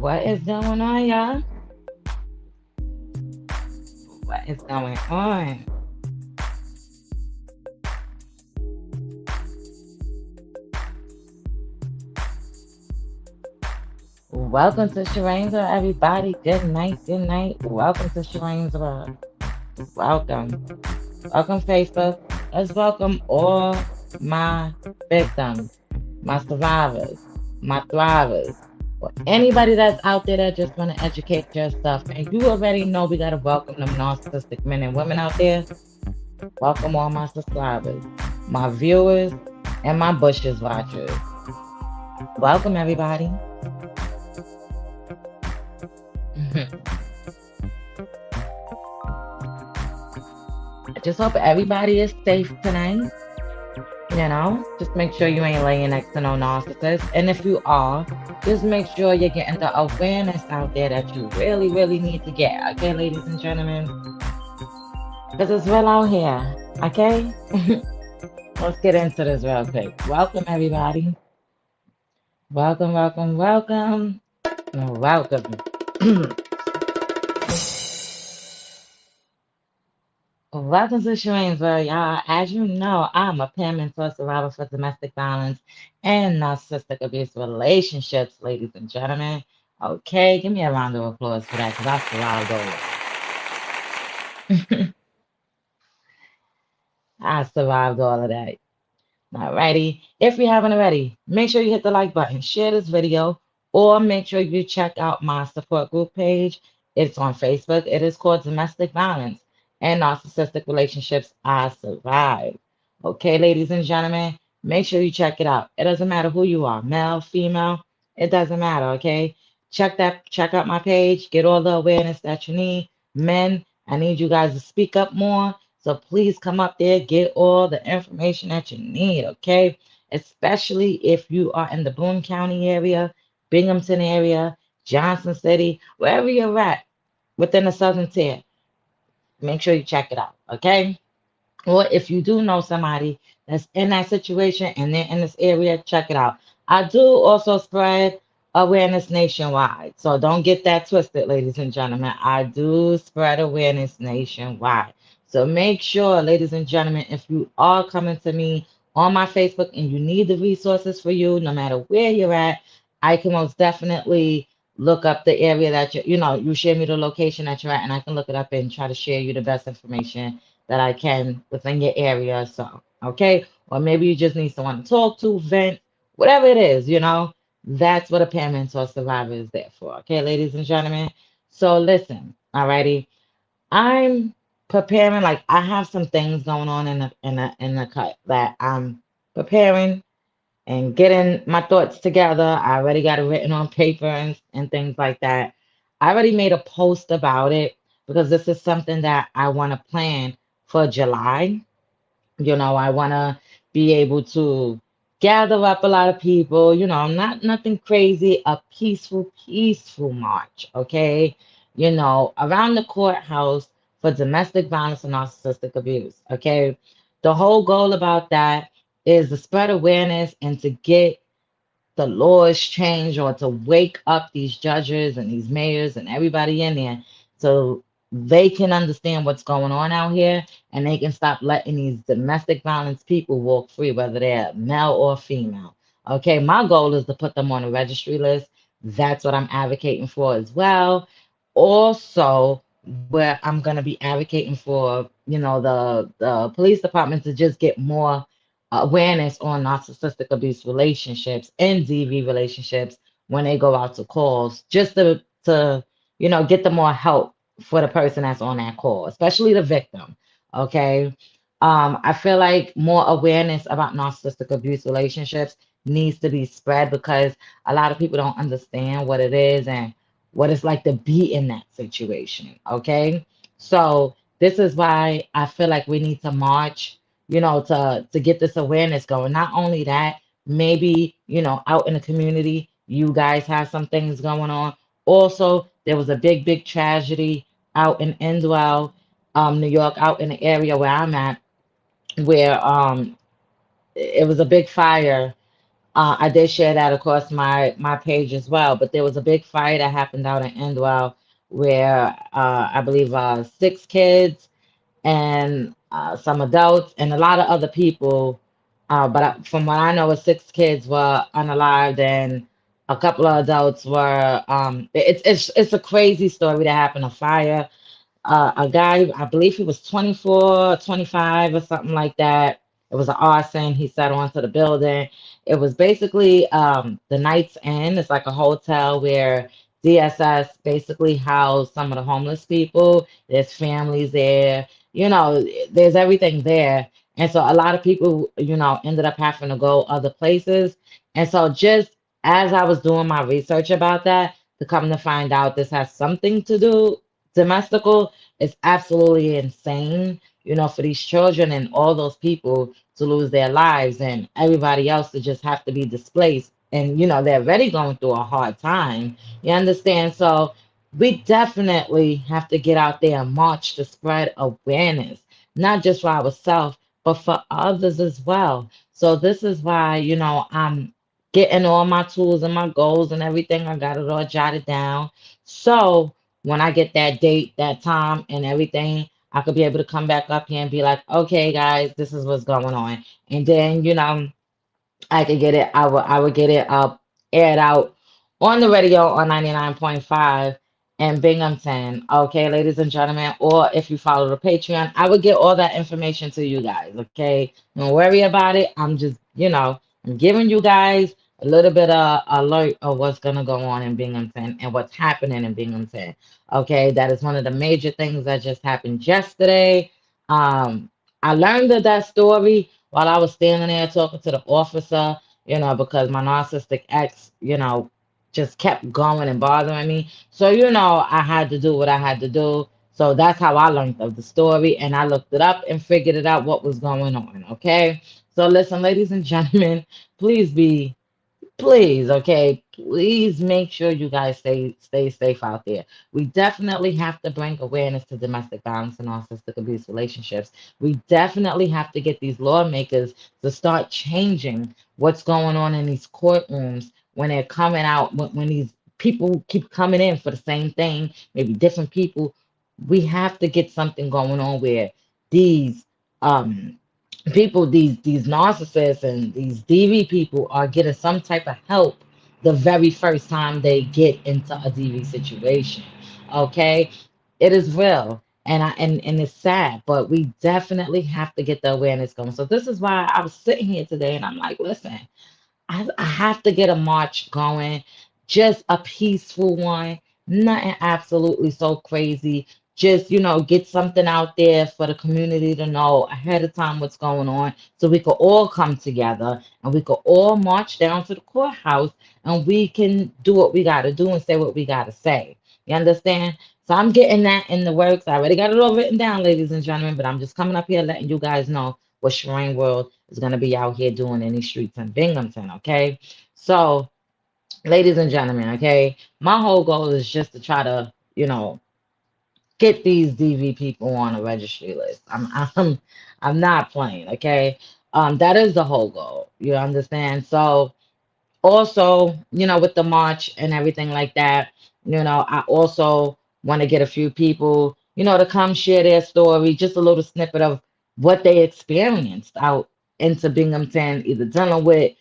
What is going on, y'all? What is going on? Welcome to Shireen's World, everybody. Good night, good night. Welcome to Shireen's World. Welcome. Welcome, Facebook. Let's welcome all my victims, my survivors, my thrivers, or anybody that's out there that just want to educate yourself. And you already know we got to welcome them narcissistic men and women out there. Welcome all my subscribers, my viewers, and my bushes watchers. Welcome, everybody. I just hope everybody is safe tonight. Just make sure you ain't laying next to no narcissist. And if you are, just make sure you're getting the awareness out there that you really, really need to get. Okay, ladies and gentlemen? Because it's real out here. Okay? Let's get into this real quick. Welcome, everybody. Welcome, welcome, welcome. Welcome. Welcome to Shireen's World, y'all. As you know, I'm a peer mentor survivor for domestic violence and narcissistic abuse relationships, ladies and gentlemen. Okay, give me a round of applause for that because I survived all. I survived all of that. Alrighty. If you haven't already, make sure you hit the like button, share this video, or make sure you check out my support group page. It's on Facebook. It is called Domestic Violence and Narcissistic Relationships I Survived. Okay, ladies and gentlemen, make sure you check it out. It doesn't matter who you are, male, female, it doesn't matter, okay? Check out my page, get all the awareness that you need. Men, I need you guys to speak up more. So please come up there, get all the information that you need, okay? Especially if you are in the Boone County area, Binghamton area, Johnson City, wherever you're at within the Southern Tier. Make sure you check it out, okay? Or if you do know somebody that's in that situation and they're in this area, check it out. I do also spread awareness nationwide. So don't get that twisted, ladies and gentlemen. I do spread awareness nationwide. So make sure, ladies and gentlemen, if you are coming to me on my Facebook and you need the resources for you, no matter where you're at, I can most definitely look up the area that you share me the location that you're at, and I can look it up and try to share you the best information that I can within your area. So, okay. Or maybe you just need someone to talk to, vent, whatever it is, that's what a peer mentor survivor is there for. Okay, ladies and gentlemen. So listen, alrighty. I'm preparing, like I have some things going on in the cut that I'm preparing and getting my thoughts together. I already got it written on paper and things like that. I already made a post about it because this is something that I want to plan for July. I want to be able to gather up a lot of people, not nothing crazy, a peaceful march, okay? Around the courthouse for domestic violence and narcissistic abuse, okay? The whole goal about that is to spread awareness and to get the laws changed or to wake up these judges and these mayors and everybody in there so they can understand what's going on out here and they can stop letting these domestic violence people walk free, whether they're male or female. Okay, my goal is to put them on a registry list. That's what I'm advocating for as well. Also, where I'm going to be advocating for, the police department to just get more awareness on narcissistic abuse relationships and DV relationships when they go out to calls, just to get them more help for the person that's on that call, especially the victim. Okay. I feel like more awareness about narcissistic abuse relationships needs to be spread because a lot of people don't understand what it is and what it's like to be in that situation. Okay. So this is why I feel like we need to march, to get this awareness going. Not only that, maybe, out in the community, you guys have some things going on. Also, there was a big tragedy out in Endwell, New York, out in the area where I'm at, where it was a big fire I did share that across my page as well. But there was a big fire that happened out in Endwell where I believe 6 kids and some adults and a lot of other people. From what I know, 6 kids were unalived and a couple of adults were. It's a crazy story that happened. A fire, a guy, I believe he was 24, 25, or something like that. It was an arson. He set onto the building. It was basically the Night's Inn. It's like a hotel where DSS basically housed some of the homeless people. There's families there. There's everything there. And so a lot of people, ended up having to go other places. And so just as I was doing my research about that, to come to find out this has something to do domestical, it's absolutely insane, for these children and all those people to lose their lives and everybody else to just have to be displaced. And, they're already going through a hard time. You understand? So we definitely have to get out there and march to spread awareness, not just for ourselves, but for others as well. So this is why, I'm getting all my tools and my goals and everything. I got it all jotted down. So when I get that date, that time, and everything, I could be able to come back up here and be like, okay, guys, this is what's going on. And then, I could get it. I would get it aired out on the radio on 99.5 in Binghamton. Okay, ladies and gentlemen. Or if you follow the Patreon, I would get all that information to you guys. Okay. Don't worry about it. I'm just, I'm giving you guys a little bit of alert of what's gonna go on in Binghamton and what's happening in Binghamton. Okay, that is one of the major things that just happened yesterday. I learned of that story while I was standing there talking to the officer, because my narcissistic ex, just kept going and bothering me. So, I had to do what I had to do. So that's how I learned of the story. And I looked it up and figured it out what was going on. Okay. So listen, ladies and gentlemen, please be please, okay, please make sure you guys stay safe out there. We definitely have to bring awareness to domestic violence and narcissistic abuse relationships. We definitely have to get these lawmakers to start changing what's going on in these courtrooms when they're coming out, when these people keep coming in for the same thing, maybe different people. We have to get something going on where these people, these narcissists and these DV people are getting some type of help the very first time they get into a DV situation. Okay, it is real, and it's sad, but we definitely have to get the awareness going. So this is why I was sitting here today, and I'm like, listen. I have to get a march going, just a peaceful one, nothing absolutely so crazy. Just, get something out there for the community to know ahead of time what's going on so we could all come together and we could all march down to the courthouse and we can do what we got to do and say what we got to say. You understand? So I'm getting that in the works. I already got it all written down, ladies and gentlemen, but I'm just coming up here letting you guys know what Shereen World is going to be out here doing in these streets in Binghamton, okay? So, ladies and gentlemen, okay, my whole goal is just to try to, get these DV people on a registry list. I'm not playing, okay? That is the whole goal. You understand? So, also, with the march and everything like that, I also want to get a few people, to come share their story, just a little snippet of what they experienced out into Binghamton, either dealing with,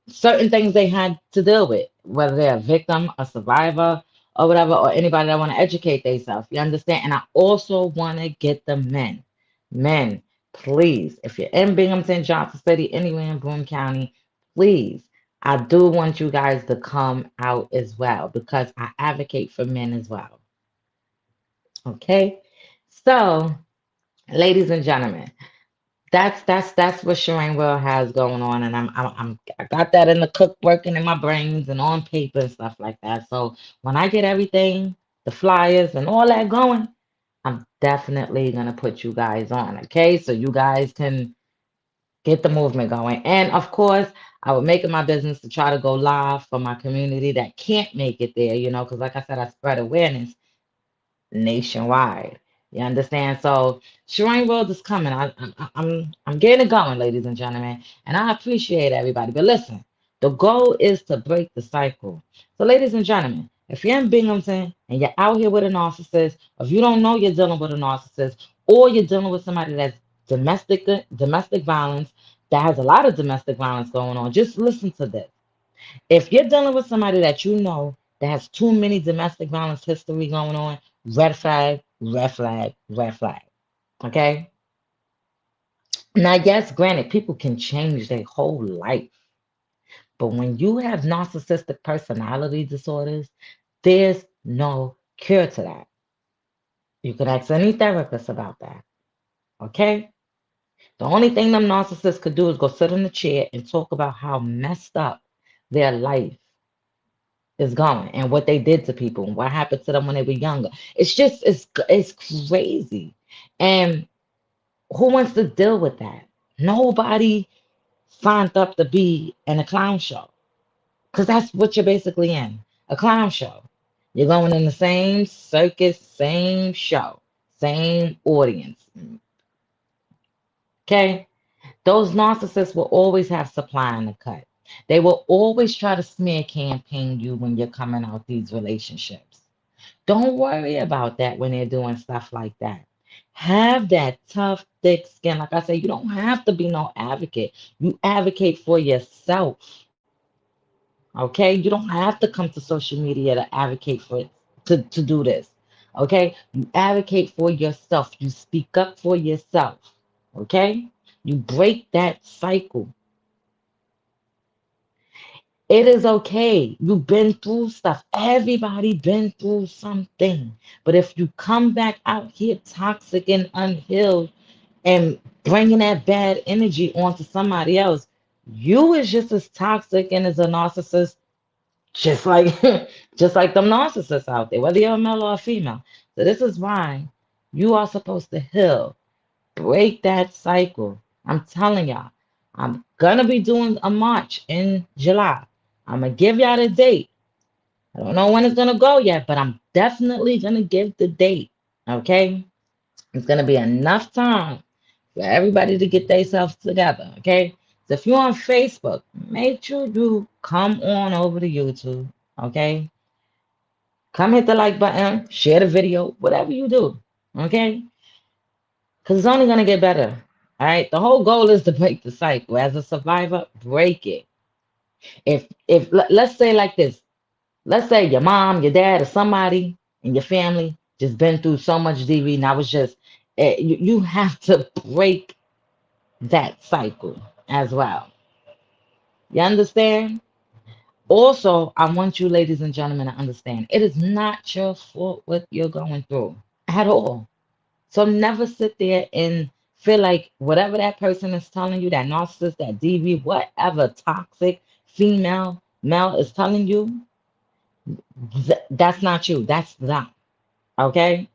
certain things they had to deal with, whether they're a victim, a survivor, or whatever, or anybody that want to educate themselves. You understand? And I also want to get the men. Men, please, if you're in Binghamton, Johnson City, anywhere in Broome County, please. I do want you guys to come out as well because I advocate for men as well. Okay? So, ladies and gentlemen, that's what Shireen Will has going on, and I got that in the cook working in my brains and on paper and stuff like that. So when I get everything, the flyers and all that going, I'm definitely gonna put you guys on, okay? So you guys can get the movement going. And of course, I would make it my business to try to go live for my community that can't make it there, because like I said, I spread awareness nationwide. You understand? So Shrine World is coming. I'm getting it going, ladies and gentlemen, and I appreciate everybody. But listen, the goal is to break the cycle. So, ladies and gentlemen, if you're in Binghamton and you're out here with a narcissist, or if you don't know you're dealing with a narcissist, or you're dealing with somebody that's domestic violence, that has a lot of domestic violence going on, just listen to this. If you're dealing with somebody that you know that has too many domestic violence history going on, red flag, red flag, red flag. Okay? Now, yes, granted, people can change their whole life, but when you have narcissistic personality disorders, there's no cure to that. You could ask any therapist about that. Okay? The only thing them narcissists could do is go sit in the chair and talk about how messed up their life is going and what they did to people and what happened to them when they were younger. It's crazy. And who wants to deal with that? Nobody signed up to be in a clown show because that's what you're basically in, a clown show. You're going in the same circus, same show, same audience. Okay? Those narcissists will always have supply in the cut. They will always try to smear campaign you when you're coming out these relationships. Don't worry about that when they're doing stuff like that. Have that tough, thick skin. Like I say, you don't have to be no advocate. You advocate for yourself. Okay? You don't have to come to social media to advocate for to do this. Okay? You advocate for yourself. You speak up for yourself. Okay? You break that cycle. It is okay. You've been through stuff. Everybody been through something. But if you come back out here toxic and unhealed and bringing that bad energy onto somebody else, you is just as toxic and as a narcissist, just like just like them narcissists out there, whether you're a male or a female. So this is why you are supposed to heal. Break that cycle. I'm telling y'all, I'm gonna be doing a march in July. I'm gonna give y'all the date. I don't know when it's gonna go yet, but I'm definitely gonna give the date. Okay? It's gonna be enough time for everybody to get themselves together. Okay? So if you're on Facebook, make sure you come on over to YouTube. Okay? Come hit the like button, share the video, whatever you do. Okay? Because it's only going to get better. All right. The whole goal is to break the cycle. As a survivor, break it. Let's say like this, let's say your mom, your dad, or somebody in your family just been through so much DV. Now it's just you have to break that cycle as well. You understand? Also, I want you, ladies and gentlemen, to understand it is not your fault what you're going through at all. So never sit there and feel like whatever that person is telling you, that narcissist, that DV, whatever toxic female, male is telling you, that's not you. That's them. Okay?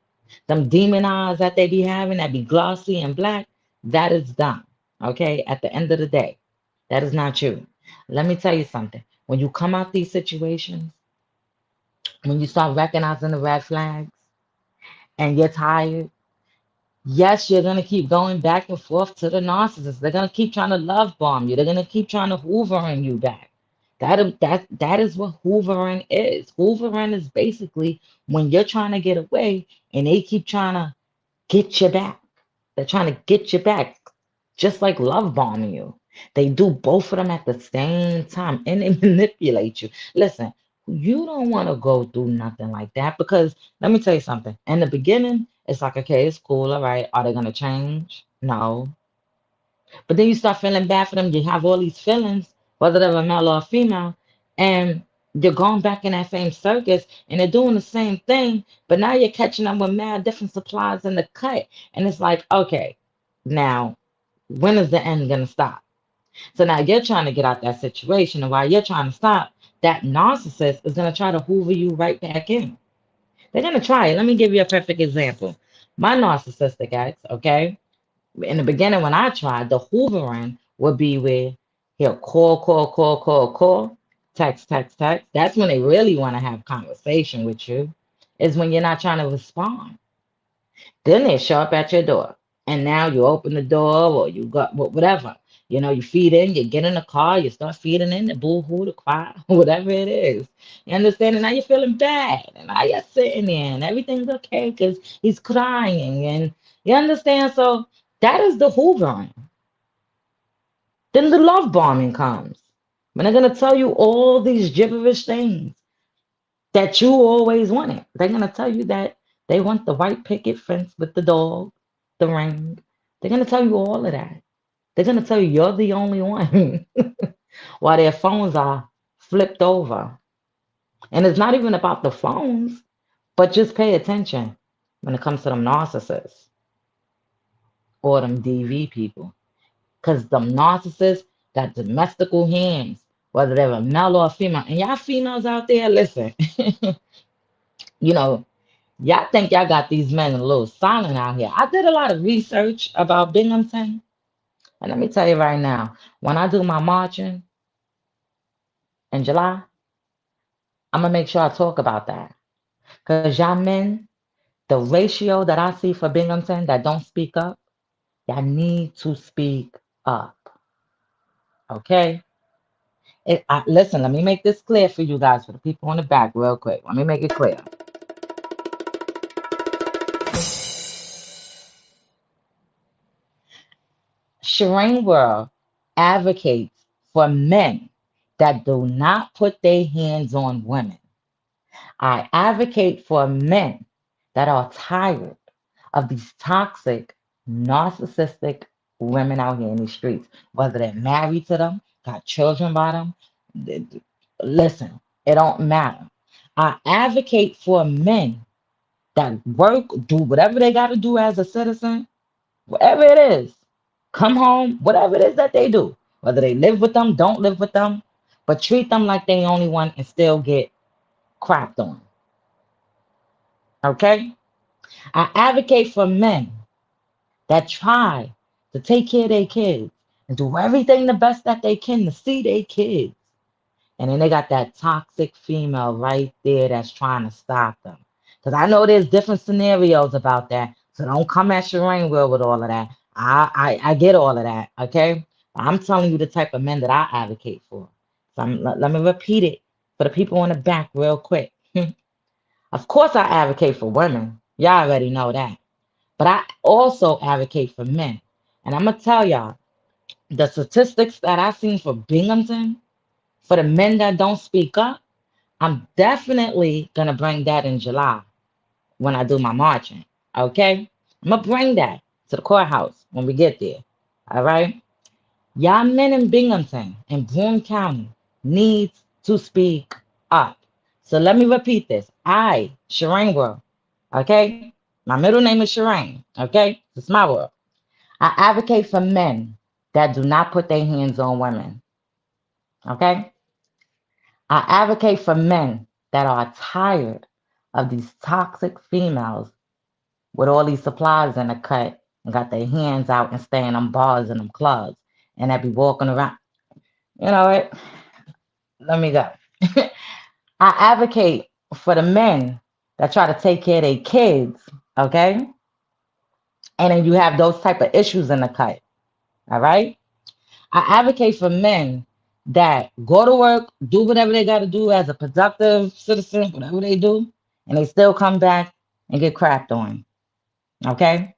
Them demon eyes that they be having that be glossy and black, that is them. Okay? At the end of the day, that is not you. Let me tell you something. When you come out these situations, when you start recognizing the red flags and you're tired, yes, you're gonna keep going back and forth to the narcissist. They're gonna keep trying to love bomb you. They're gonna keep trying to hoovering you back. That is what hoovering is. Hoovering is basically when you're trying to get away and they keep trying to get you back. They're trying to get you back, just like love bombing you. They do both of them at the same time and they manipulate you. Listen, you don't want to go through nothing like that because let me tell you something. In the beginning, it's like, okay, it's cool, all right. Are they gonna change? No. But then you start feeling bad for them. You have all these feelings, whether they're a male or a female, and you're going back in that same circus and they're doing the same thing, but now you're catching up with mad different supplies in the cut. And it's like, okay, now when is the end gonna stop? So now you're trying to get out that situation, and while you're trying to stop, that narcissist is gonna try to hoover you right back in. They're gonna try it. Let me give you a perfect example. My narcissistic ex, okay, in the beginning when I tried, the hoovering would be where he'll call, text. That's when they really want to have conversation with you, is when you're not trying to respond. Then they show up at your door. And now you open the door or you got whatever. You know, you feed in, you get in the car, you start feeding in the boo-hoo, the cry, whatever it is. You understand? And now you're feeling bad. And now you're sitting there and everything's okay because he's crying. And you understand? So that is the hoovering. Then the love bombing comes. When they're gonna tell you all these gibberish things that you always wanted. They're gonna tell you that they want the white picket fence with the dog, the ring. They're gonna tell you all of that. They're gonna tell you you're the only one while their phones are flipped over. And it's not even about the phones, but just pay attention when it comes to them narcissists or them DV people. Because them narcissists got domestical hands, whether they're a male or a female. And y'all females out there, listen, you know, y'all think y'all got these men a little silent out here. I did a lot of research about Binghamton. And let me tell you right now, when I do my marching in July, I'm going to make sure I talk about that. Because y'all men, the ratio that I see for Binghamton that don't speak up, y'all need to speak up. Okay? Listen, let me make this clear for you guys, for the people in the back, real quick. Let me make it clear. Shireen World advocates for men that do not put their hands on women. I advocate for men that are tired of these toxic, narcissistic women out here in the streets, whether they're married to them, got children by them. Listen, it don't matter. I advocate for men that work, do whatever they got to do as a citizen, whatever it is, come home, whatever it is that they do, whether they live with them, don't live with them, but treat them like they only one and still get crapped on. Okay? I advocate for men that try to take care of their kids and do everything the best that they can to see their kids. And then they got that toxic female right there that's trying to stop them. Because I know there's different scenarios about that. So don't come at Shireen Will with all of that. I get all of that, okay? I'm telling you the type of men that I advocate for. So let me repeat it for the people in the back real quick. Of course I advocate for women. Y'all already know that. But I also advocate for men. And I'm going to tell y'all, the statistics that I've seen for Binghamton, for the men that don't speak up, I'm definitely going to bring that in July when I do my marching. Okay? I'm going to bring that to the courthouse when we get there. All right? Y'all men in Binghamton and Broome County needs to speak up. So let me repeat this. I, Shireen World, okay? My middle name is Shireen, okay? It's my world. I advocate for men that do not put their hands on women, okay? I advocate for men that are tired of these toxic females with all these supplies in the cut and got their hands out and stay in them bars and them clubs and that be walking around. You know what? Let me go. I advocate for the men that try to take care of their kids, okay? And then you have those type of issues in the cut, all right? I advocate for men that go to work, do whatever they got to do as a productive citizen, whatever they do, and they still come back and get crapped on, okay?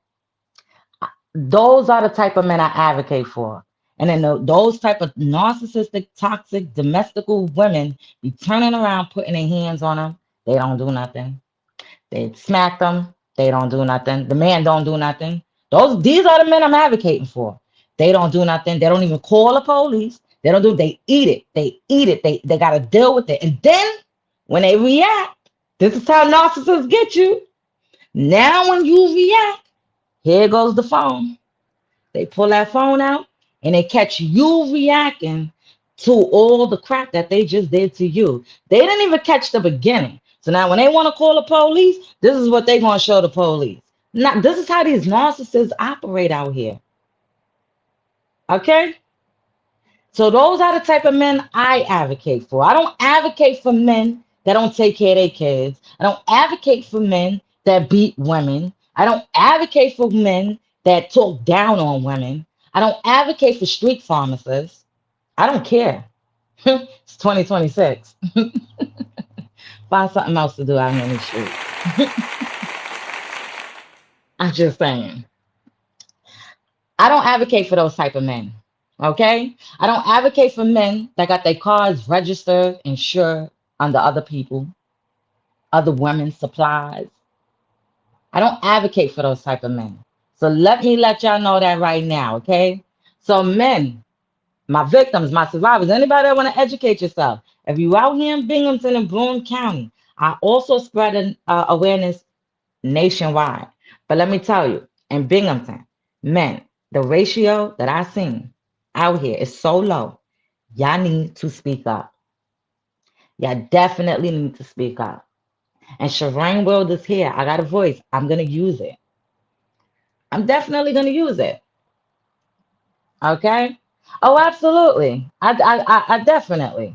Those are the type of men I advocate for. And then those type of narcissistic, toxic, domestical women be turning around, putting their hands on them. They don't do nothing. They smack them. They don't do nothing. The man don't do nothing. These are the men I'm advocating for. They don't do nothing. They don't even call the police. They don't do. They eat it. They eat it. They got to deal with it. And then when they react, this is how narcissists get you. Now when you react, here goes the phone. They pull that phone out and they catch you reacting to all the crap that they just did to you. They didn't even catch the beginning. So now when they want to call the police, this is what they're going to show the police. Now, this is how these narcissists operate out here. Okay? So those are the type of men I advocate for. I don't advocate for men that don't take care of their kids. I don't advocate for men that beat women. I don't advocate for men that talk down on women. I don't advocate for street pharmacists. I don't care. It's 2026. Find something else to do out here in these streets. I'm just saying. I don't advocate for those type of men. Okay? I don't advocate for men that got their cars registered, insured under other people, other women's supplies. I don't advocate for those type of men. So let me let y'all know that right now, okay? So men, my victims, my survivors, anybody that want to educate yourself. If you out here in Binghamton and Broome County, I also spread an, awareness nationwide. But let me tell you, in Binghamton, men, the ratio that I seen out here is so low. Y'all need to speak up. Y'all definitely need to speak up. And Shireen World is here. I got a voice. I'm gonna use it. I'm definitely gonna use it. Okay? Oh, absolutely. I definitely.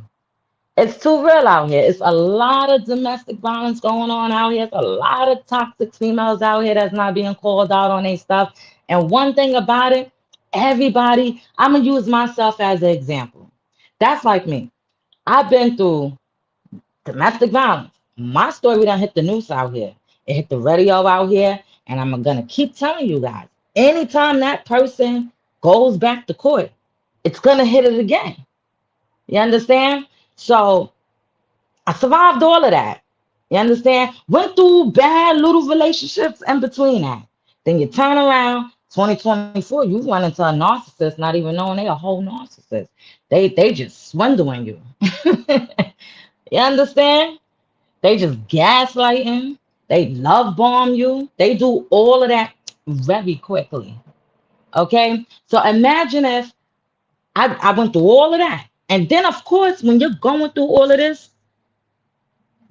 It's too real out here. It's a lot of domestic violence going on out here. It's a lot of toxic females out here that's not being called out on their stuff. And one thing about it, everybody, I'm gonna use myself as an example. That's like me. I've been through domestic violence. My story done hit the news out here. It hit the radio out here, and I'm gonna keep telling you guys. Anytime that person goes back to court, it's gonna hit it again. You understand? So I survived all of that. You understand? Went through bad little relationships in between that. Then you turn around, 2024, you run into a narcissist, not even knowing they a whole narcissist. They just swindling you. You understand? They just gaslighting. They love bomb you. They do all of that very quickly. Okay? So imagine if I went through all of that. And then, of course, when you're going through all of this,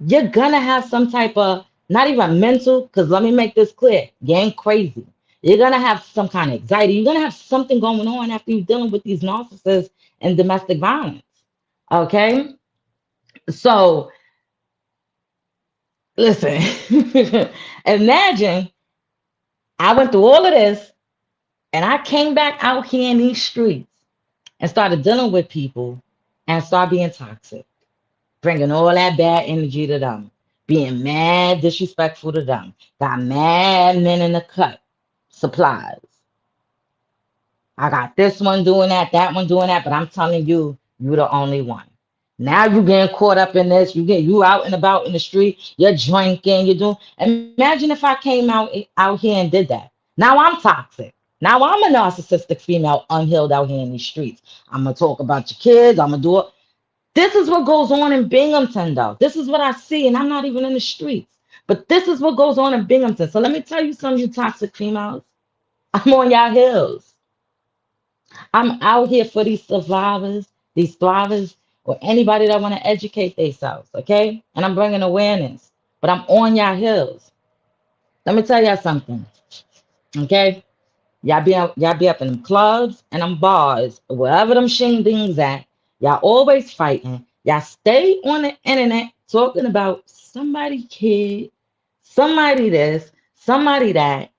you're gonna have some type of, not even mental, because let me make this clear, you ain't crazy. You're gonna have some kind of anxiety. You're gonna have something going on after you're dealing with these narcissists and domestic violence. Okay? So, listen, imagine I went through all of this and I came back out here in these streets and started dealing with people and start being toxic, bringing all that bad energy to them, being mad, disrespectful to them, got mad men in the cut, supplies. I got this one doing that one doing that, but I'm telling you, you're the only one. Now you getting caught up in this. You out and about in the street. You're drinking. You're doing. Imagine if I came out here and did that. Now I'm toxic. Now I'm a narcissistic female, unhealed out here in these streets. I'm gonna talk about your kids. I'm gonna do it. This is what goes on in Binghamton, though. This is what I see, and I'm not even in the streets. But this is what goes on in Binghamton. So let me tell you something, you toxic females. I'm on y'all heels. I'm out here for these survivors, these thrivers, or anybody that want to educate themselves, okay? And I'm bringing awareness, but I'm on y'all heels. Let me tell y'all something, okay? Y'all be up in them clubs and them bars, wherever them shingdings at. Y'all always fighting. Y'all stay on the internet talking about somebody kid, somebody this, somebody that.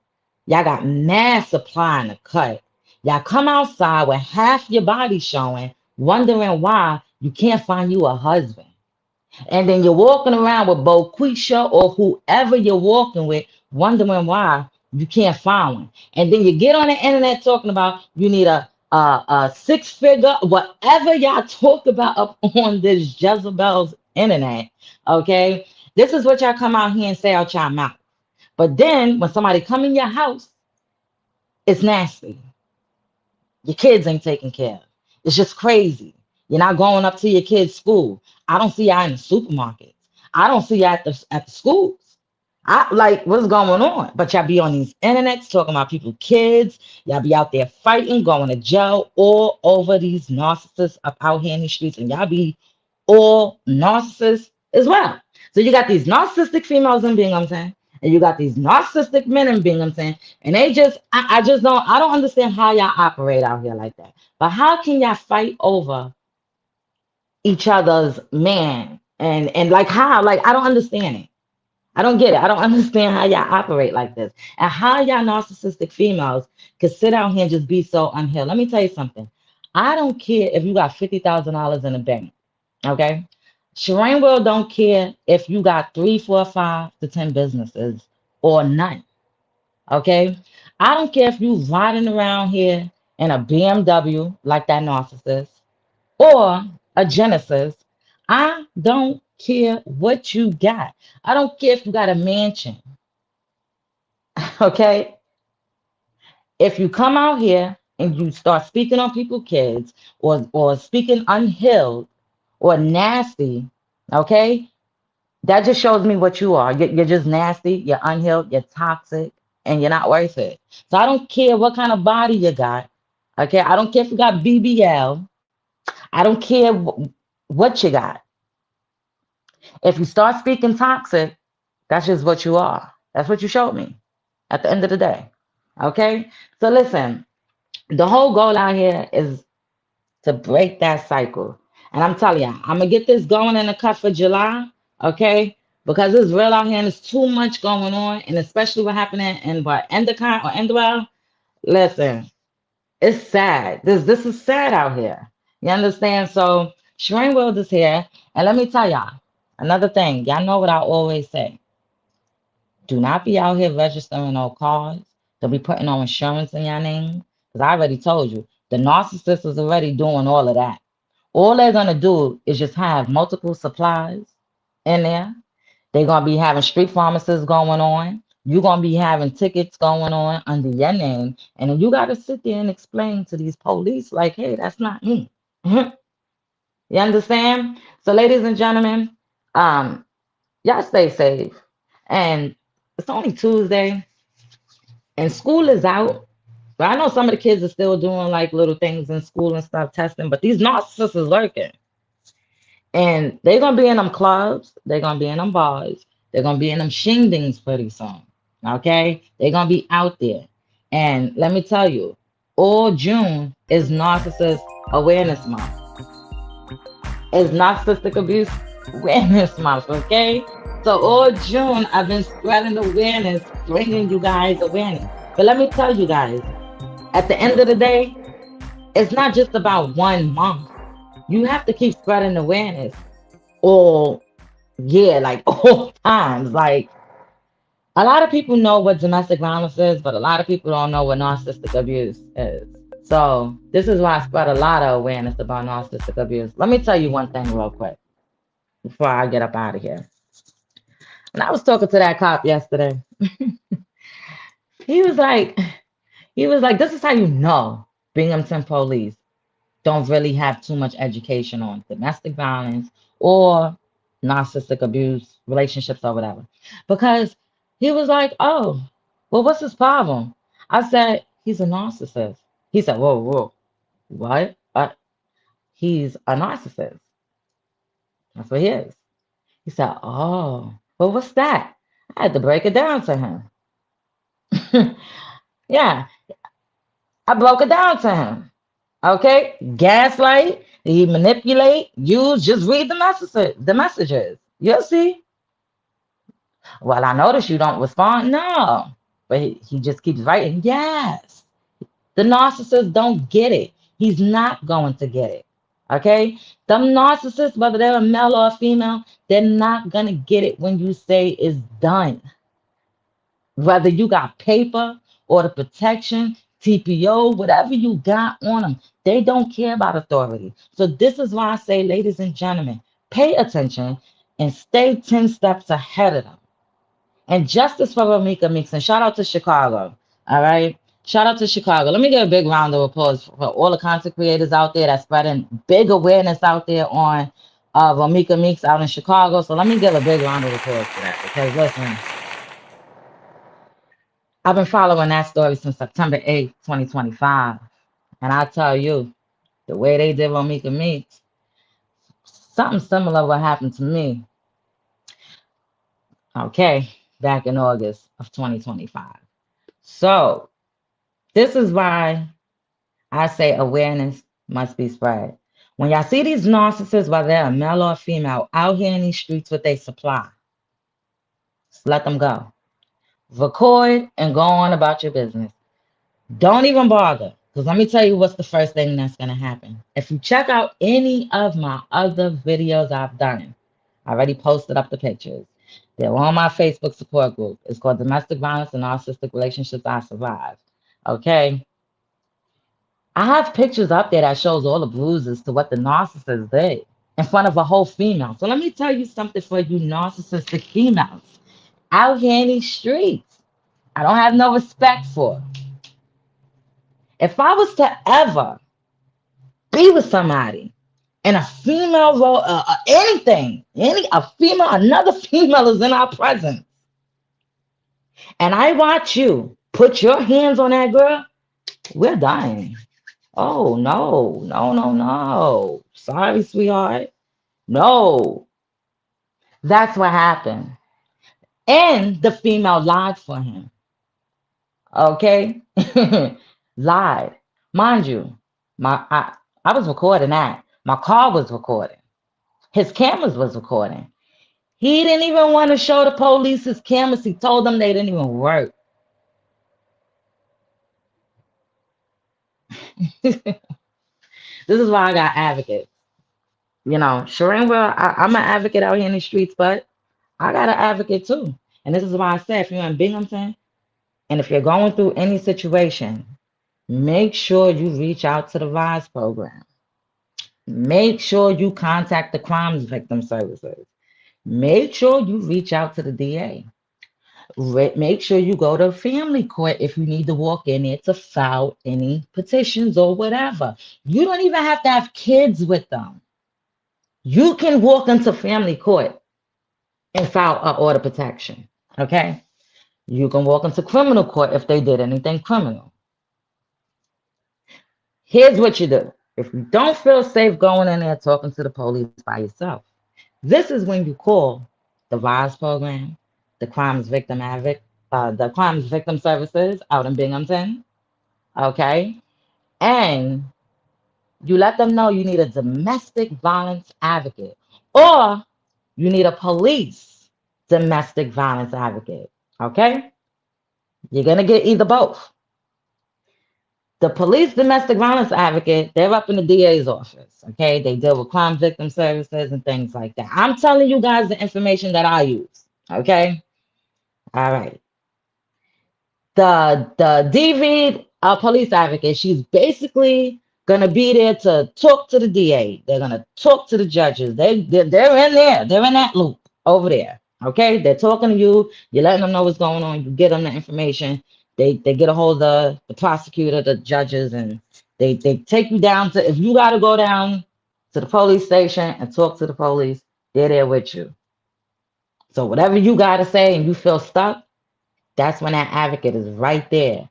Y'all got mad supply in the cut. Y'all come outside with half your body showing, wondering why you can't find you a husband. And then you're walking around with Boquisha or whoever you're walking with, wondering why you can't find one. And then you get on the internet talking about you need a six-figure, whatever y'all talk about up on this Jezebel's internet. Okay, this is what y'all come out here and say out y'all mouth. But then when somebody come in your house, it's nasty. Your kids ain't taken care of. It's just crazy. You're not going up to your kids' school. I don't see y'all in the supermarkets. I don't see y'all at the schools. I like what's going on. But y'all be on these internets talking about people's kids. Y'all be out there fighting, going to jail all over these narcissists up out here in the streets, and y'all be all narcissists as well. So you got these narcissistic females in Binghamton, and you got these narcissistic men in Binghamton, and they just, I just don't, I don't understand how y'all operate out here like that. But how can y'all fight over each other's man? And like how? Like I don't understand it. I don't get it. I don't understand how y'all operate like this. And how y'all narcissistic females can sit out here and just be so unhealed. Let me tell you something. I don't care if you got $50,000 in the bank. Okay. Shireen Will don't care if you got three, four, 5 to 10 businesses or none. Okay. I don't care if you riding around here in a BMW like that narcissist or a Genesis. I don't care what you got. I don't care if you got a mansion. Okay. If you come out here and you start speaking on people's kids or speaking unhealed or nasty, okay, that just shows me what you are. You're just nasty, you're unhealed, you're toxic, and you're not worth it. So I don't care what kind of body you got. Okay. I don't care if you got BBL. I don't care what you got. If you start speaking toxic, that's just what you are. That's what you showed me at the end of the day. Okay? So listen, the whole goal out here is to break that cycle. And I'm telling you, I'm gonna get this going in the cut for July, okay? Because it's real out here and there's too much going on, and especially what happening in what Endicott or Endwell. Listen, it's sad. This is sad out here. You understand? So Shereen World is here, and let me tell y'all another thing. Y'all know what I always say. Do not be out here registering no cars. Don't be putting no insurance in your name. Because I already told you, the narcissist is already doing all of that. All they're gonna do is just have multiple supplies in there. They're gonna be having street pharmacists going on. You're gonna be having tickets going on under your name. And then you gotta sit there and explain to these police, like, hey, that's not me. You understand? So, ladies and gentlemen, um, y'all stay safe. And it's only Tuesday and school is out. But I know some of the kids are still doing like little things in school and stuff, testing, but these narcissists is lurking. And they're gonna be in them clubs, they're gonna be in them bars, they're gonna be in them shingdings pretty soon. Okay? They're gonna be out there. And let me tell you, all June is Narcissist Awareness Month. It's Narcissistic Abuse Awareness Month, okay? So all June, I've been spreading awareness, bringing you guys awareness. But let me tell you guys, at the end of the day, it's not just about 1 month. You have to keep spreading awareness all year, like all times. Like a lot of people know what domestic violence is, but a lot of people don't know what narcissistic abuse is. So this is why I spread a lot of awareness about narcissistic abuse. Let me tell you one thing real quick before I get up out of here. And I was talking to that cop yesterday. He was like, this is how you know Binghamton Police don't really have too much education on domestic violence or narcissistic abuse, relationships or whatever. Because he was like, oh, well, what's his problem? I said, he's a narcissist. He said, whoa, whoa, what? He's a narcissist. That's what he is. He said, oh, well, what's that? I had to break it down to him. Yeah, I broke it down to him. Okay, gaslight, he manipulate, use, just read the messages. You'll see. Well, I notice you don't respond. No, but he just keeps writing. Yes, the narcissist don't get it. He's not going to get it. Okay, them narcissists, whether they're a male or a female, they're not gonna get it when you say it's done. Whether you got paper or the protection, TPO, whatever you got on them, they don't care about authority. So this is why I say, ladies and gentlemen, pay attention and stay 10 steps ahead of them. And justice for Ramika Meeks. And shout out to Chicago. All right. Shout out to Chicago. Let me get a big round of applause for all the content creators out there that's spreading big awareness out there on Ramika Meeks out in Chicago. So let me give a big round of applause for that. Because listen, I've been following that story since September 8th, 2025. And I tell you, the way they did Ramika Meeks, something similar will happen to me, okay, back in August of 2025. So this is why I say awareness must be spread. When y'all see these narcissists, whether they're a male or female, out here in these streets with their supply, Just let them go. Record and go on about your business. Don't even bother. Because let me tell you what's the first thing that's going to happen. If you check out any of my other videos I've done, I already posted up the pictures. They're on my Facebook support group. It's called Domestic Violence and Narcissistic Relationships I Survived. Okay? I have pictures up there that shows all the bruises to what the narcissist did in front of a whole female. So let me tell you something for you narcissistic females out here in these streets. I don't have no respect for. If I was to ever be with somebody and a female role, anything, a female, another female is in our presence, and I watch you put your hands on that girl, we're dying. Oh no, no, no, no. Sorry, sweetheart. No, that's what happened. And the female lied for him. Okay, lied. Mind you, I was recording that. My car was recording. His cameras was recording. He didn't even want to show the police his cameras. He told them they didn't even work. This is why I got advocates. You know, Shireen, well, I'm an advocate out here in the streets, but I got an advocate too. And this is why I said if you're in Binghamton and if you're going through any situation, make sure you reach out to the RISE program. Make sure you contact the Crimes Victim Services. Make sure you reach out to the DA. Make sure you go to family court if you need to walk in there to file any petitions or whatever. You don't even have to have kids with them. You can walk into family court and file an order of protection. Okay? You can walk into criminal court if they did anything criminal. Here's what you do. If you don't feel safe going in there talking to the police by yourself, this is when you call the RISE program, the Crimes Victim the Crimes Victim Services out in Binghamton. Okay? And you let them know you need a domestic violence advocate or you need a police domestic violence advocate. Okay? You're going to get either both. The police domestic violence advocate, they're up in the DA's office. Okay? They deal with crime victim services and things like that. I'm telling you guys the information that I use. Okay? All right. The DV police advocate, she's basically gonna be there to talk to the DA. They're gonna talk to the judges. They're in there. They're in that loop over there. Okay, they're talking to you. You're letting them know what's going on. You get them the information. They get a hold of the prosecutor, the judges, and they take you down to. If you gotta go down to the police station and talk to the police, they're there with you. So whatever you gotta say and you feel stuck, that's when that advocate is right there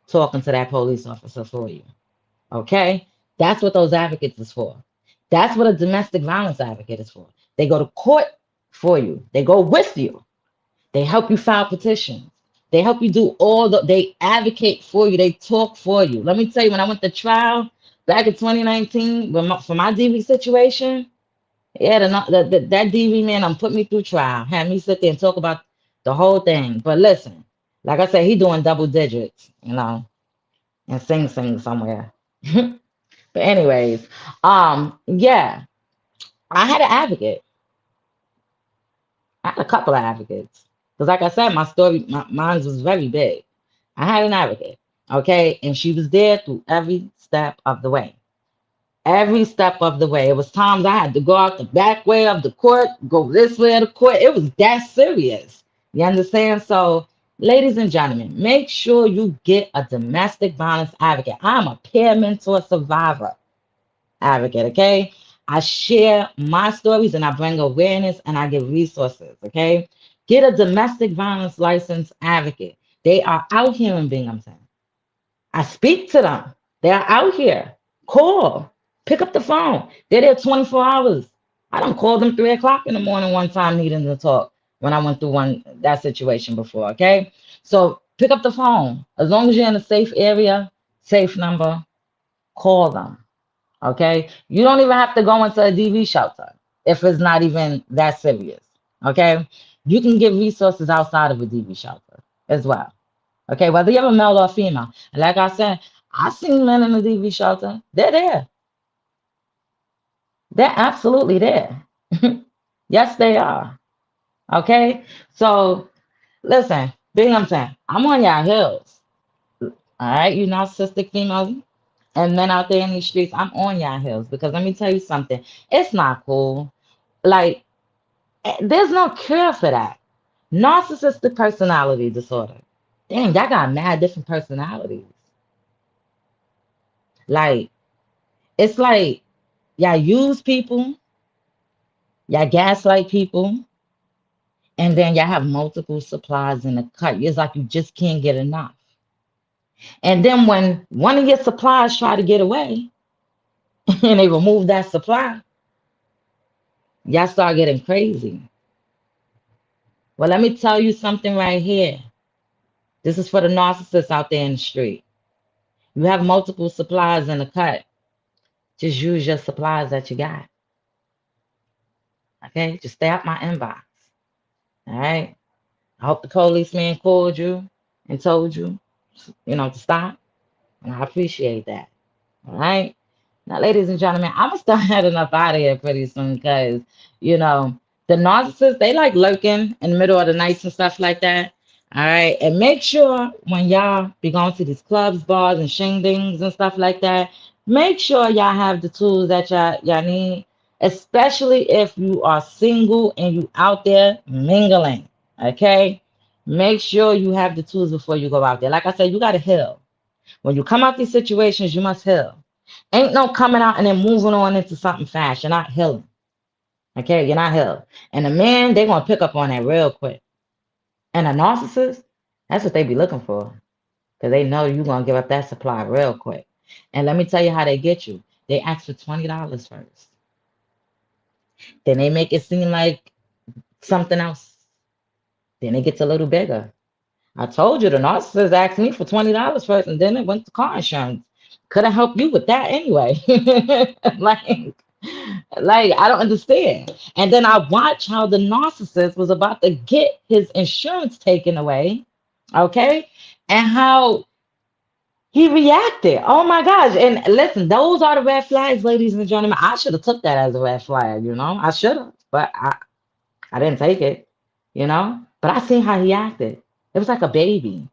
talking to that police officer for you. Okay? That's what those advocates is for. That's what a domestic violence advocate is for. They go to court for you. They go with you. They help you file petitions. They help you do they advocate for you. They talk for you. Let me tell you, when I went to trial back in 2019 for my DV situation, yeah, that DV man put me through trial, had me sit there and talk about the whole thing. But listen, like I said, he doing double digits, and sing somewhere. But anyways, yeah, I had an advocate. I had a couple of advocates. Because like I said, my story, mine was very big. I had an advocate, okay? And she was there through every step of the way. Every step of the way. It was times I had to go out the back way of the court, go this way of the court. It was that serious. You understand? So, ladies and gentlemen, make sure you get a domestic violence advocate. I'm a peer mentor survivor advocate, okay? I share my stories and I bring awareness and I give resources, okay? Get a domestic violence licensed advocate. They are out here in Binghamton. I speak to them. They are out here. Call. Pick up the phone. They're there 24 hours. I don't call them 3 o'clock in the morning one time needing to talk when I went through that situation before, okay? So pick up the phone. As long as you're in a safe area, safe number, call them, okay? You don't even have to go into a DV shelter if it's not even that serious, okay? You can get resources outside of a DV shelter as well. Okay, whether you're a male or female. And like I said, I've seen men in the DV shelter. They're there. They're absolutely there. Yes, they are. Okay, so listen, Binghamton, I'm on y'all heels. All right, you narcissistic females and men out there in these streets, I'm on y'all heels because let me tell you something. It's not cool. Like, there's no cure for that. Narcissistic personality disorder. Dang, that got mad different personalities. Like, it's like y'all use people, y'all gaslight people, and then y'all have multiple supplies in the cut. It's like you just can't get enough. And then when one of your supplies try to get away and they remove that supply, y'all start getting crazy. Well, let me tell you something right here. This is for the narcissists out there in the street. You have multiple supplies in the cut. Just use your supplies that you got. Okay? Just stay out my inbox. All right? I hope the policeman called you and told you, to stop. And I appreciate that. All right? Now, ladies and gentlemen, I'm going to start heading up out of here pretty soon because, the narcissists, they like lurking in the middle of the nights and stuff like that. All right. And make sure when y'all be going to these clubs, bars, and shindigs and stuff like that, make sure y'all have the tools that y'all need, especially if you are single and you out there mingling. Okay. Make sure you have the tools before you go out there. Like I said, you got to heal. When you come out these situations, you must heal. Ain't no coming out and then moving on into something fast. You're not healing. Okay, you're not healed. And the men, they're going to pick up on that real quick. And a narcissist, that's what they be looking for. Because they know you're going to give up that supply real quick. And let me tell you how they get you. They ask for $20 first. Then they make it seem like something else. Then it gets a little bigger. I told you the narcissist asked me for $20 first, and then it went to car insurance. Couldn't help you with that anyway. Like, I don't understand. And then I watched how the narcissist was about to get his insurance taken away, okay? And how he reacted. Oh my gosh. And listen, those are the red flags, ladies and gentlemen. I should have took that as a red flag, I should have, but I didn't take it, But I seen how he acted. It was like a baby.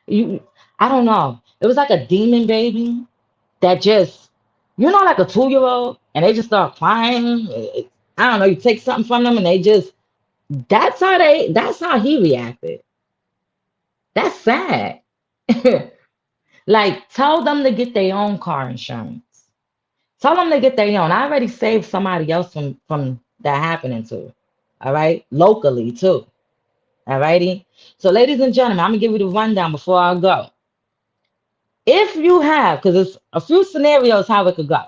I don't know. It was like a demon baby that just, like a 2-year-old, and they just start crying. I don't know. You take something from them, and they just. That's how he reacted. That's sad. Like, tell them to get their own car insurance. Tell them to get their own. I already saved somebody else from that happening to. All right, locally too. All righty. So, ladies and gentlemen, I'm gonna give you the rundown before I go. If you have, because there's a few scenarios how it could go.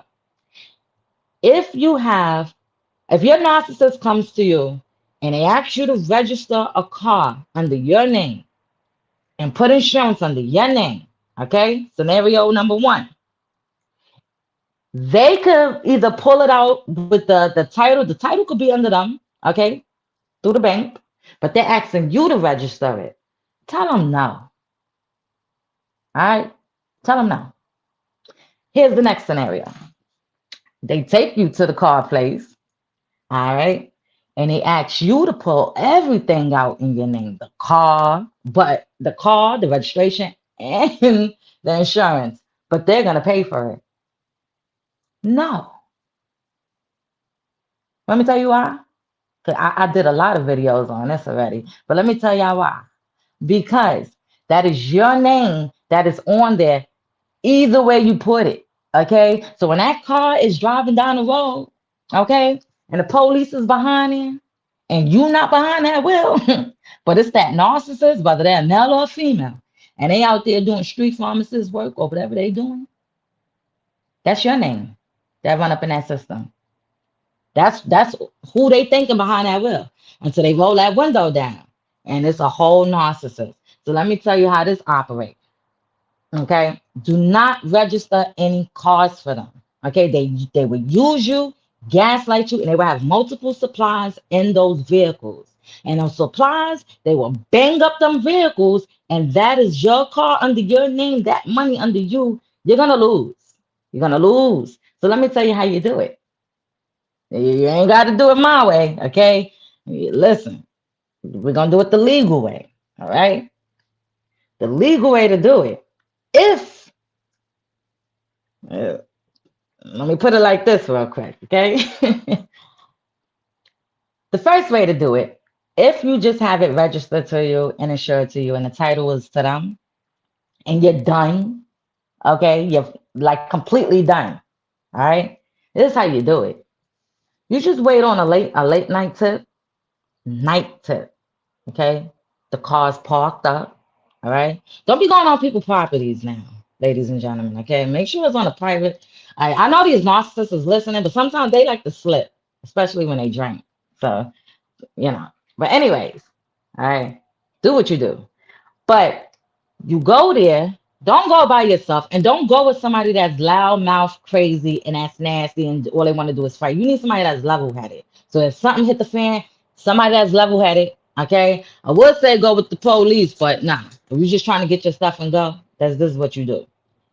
If your narcissist comes to you and they ask you to register a car under your name and put insurance under your name, okay? Scenario number 1. They could either pull it out with the title. The title could be under them, okay, through the bank, but they're asking you to register it. Tell them no. All right? Tell them no. Here's the next scenario. They take you to the car place, all right? And they ask you to pull everything out in your name. The car, the registration, and the insurance. But they're going to pay for it. No. Let me tell you why. Because I did a lot of videos on this already. But let me tell y'all why. Because that is your name that is on there either way you put it. Okay? So when that car is driving down the road, okay, and the police is behind him, and you not behind that wheel, but it's that narcissist, whether they're male or female, and they out there doing street pharmacist work or whatever they doing, that's your name that run up in that system. That's who they thinking behind that wheel until they roll that window down, and it's a whole narcissist. So let me tell you how this operates. Okay, do not register any cars for them. Okay, they will use you gaslight you, and they will have multiple supplies in those vehicles. And those supplies, they will bang up them vehicles, and that is your car under your name, that money under you. You're gonna lose. You're gonna lose. So let me tell you how you do it. You ain't got to do it my way, okay? Listen, we're gonna do it the legal way, all right? The legal way to do it. If uh, let me put it like this real quick, okay? The first way to do it, if you just have it registered to you and insured to you, and the title is to them, and you're done, okay? You're like completely done, all right? This is how you do it. You just wait on a late night tip, okay? The car's parked up, all right? Don't be going on people's properties now, ladies and gentlemen, okay? Make sure it's on a private. I know these narcissists is listening, but sometimes they like to slip, especially when they drink. So, you know. But anyways, all right, do what you do. But you go there, don't go by yourself, and don't go with somebody that's loud mouth crazy and that's nasty and all they want to do is fight. You need somebody that's level headed. So if something hit the fan, somebody that's level headed, okay? I would say go with the police, but nah. If you're just trying to get your stuff and go, this is what you do.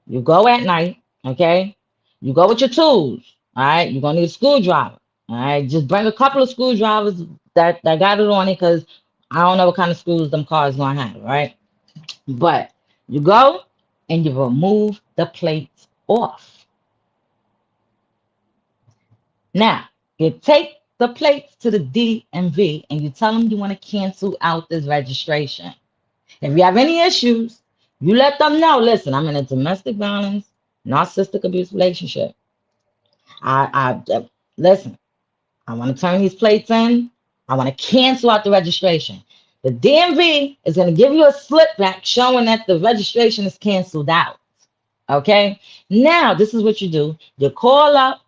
You go at night, okay? You go with your tools, all right? You're gonna need a screwdriver, all right? Just bring a couple of screwdrivers that got it on it, because I don't know what kind of screws them cars gonna have, right? But you go and you remove the plates off. Now, you take the plates to the DMV and you tell them you want to cancel out this registration. If you have any issues, you let them know, listen, I'm in a domestic violence, narcissistic abuse relationship. Listen, I want to turn these plates in. I want to cancel out the registration. The DMV is going to give you a slip back showing that the registration is canceled out. Okay? Now, this is what you do. You call up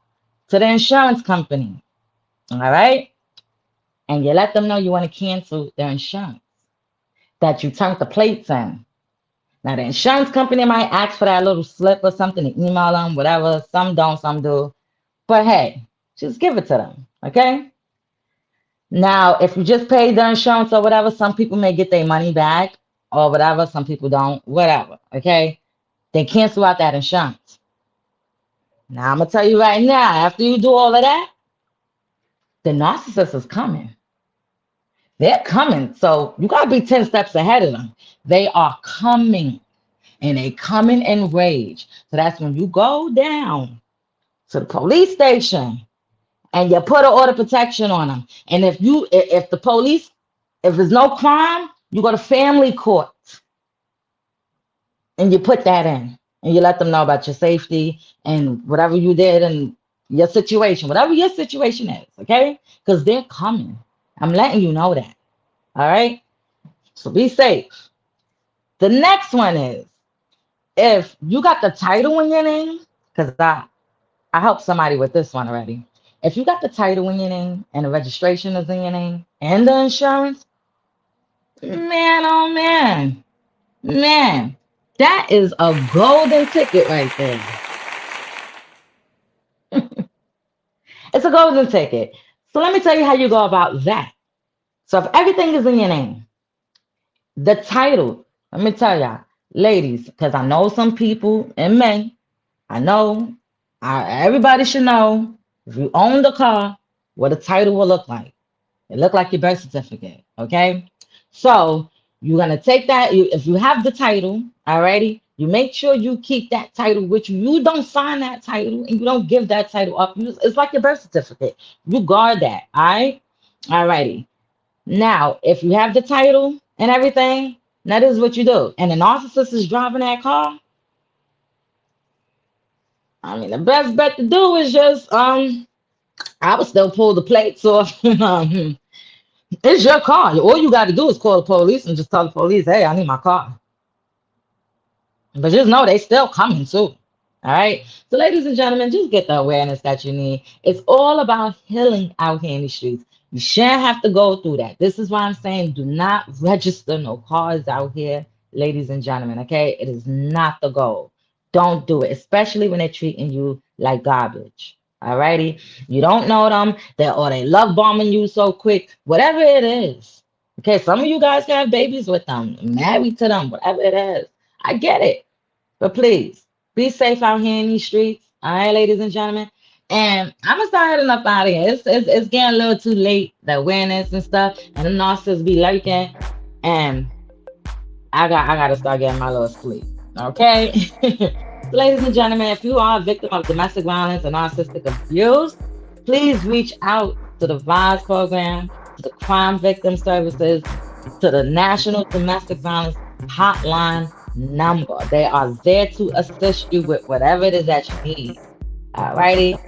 to the insurance company. All right? And you let them know you want to cancel their insurance, that you turned the plates in. Now, the insurance company might ask for that little slip or something to email them, whatever. Some don't, some do. But hey, just give it to them. Okay? Now, if you just paid their insurance or whatever, some people may get their money back or whatever. Some people don't, whatever. Okay? They cancel out that insurance. Now, I'm going to tell you right now, after you do all of that, the narcissist is coming. They're coming. So you got to be 10 steps ahead of them. They are coming, and they coming in rage. So that's when you go down to the police station and you put an order of protection on them. And if the police, if there's no crime, you go to family court and you put that in and you let them know about your safety and whatever you did and your situation, whatever your situation is, okay? Because they're coming. I'm letting you know that. All right? So be safe. The next one is, if you got the title in your name, because I helped somebody with this one already. If you got the title in your name and the registration is in your name and the insurance, man, oh man, that is a golden ticket right there. It's a golden ticket. So let me tell you how you go about that. So if everything is in your name, the title, let me tell y'all, ladies, because I know some people and men, I know, everybody should know, if you own the car, what the title will look like. It look like your birth certificate, okay? So you're gonna take that. If you have the title, alrighty, you make sure you keep that title with you. You don't sign that title and you don't give that title up. It's like your birth certificate. You guard that, all right? Alrighty. Now, if you have the title and everything, that is what you do. And the narcissist is driving that car. I mean, the best bet to do is just I would still pull the plates off. It's your car. All you got to do is call the police and just tell the police, hey, I need my car. But just know they still coming too. All right. So, ladies and gentlemen, just get the awareness that you need. It's all about healing out here in the streets. You shouldn't have to go through that. This is why I'm saying do not register no cars out here, ladies and gentlemen. Okay. It is not the goal. Don't do it, especially when they're treating you like garbage. Alrighty, you don't know them, or they love bombing you so quick, whatever it is. Okay, some of you guys can have babies with them, married to them, whatever it is. I get it, but please be safe out here in these streets. All right, ladies and gentlemen. And I'm gonna start heading up out of here. It's getting a little too late, the awareness and stuff, and the narcissists be lurking, and I gotta start getting my little sleep. Okay. So, ladies and gentlemen, if you are a victim of domestic violence and narcissistic abuse, please reach out to the VISE program, to the Crime Victim Services, to the National Domestic Violence Hotline number. They are there to assist you with whatever it is that you need. Alrighty.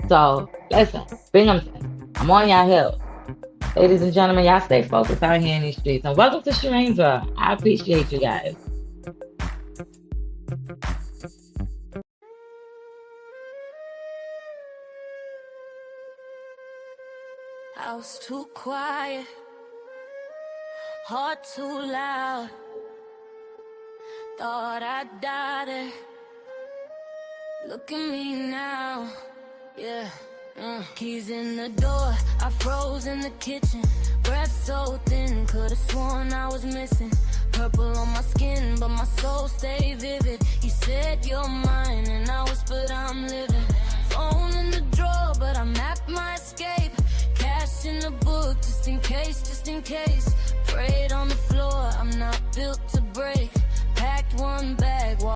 So listen, Binghamton, I'm on y'all hill. Ladies and gentlemen, y'all stay focused out here in these streets. And welcome to Sharainsville. I appreciate you guys. House too quiet, heart too loud. Thought I'd die there. Look at me now, yeah. Keys in the door, I froze in the kitchen. Breath so thin, could've sworn I was missing. Purple on my skin, but my soul stayed vivid. You said you're mine, and I whispered I'm living. Phone in the drawer, but I mapped my escape. Cash in the book, just in case, just in case. Prayed on the floor, I'm not built to break. Packed one bag.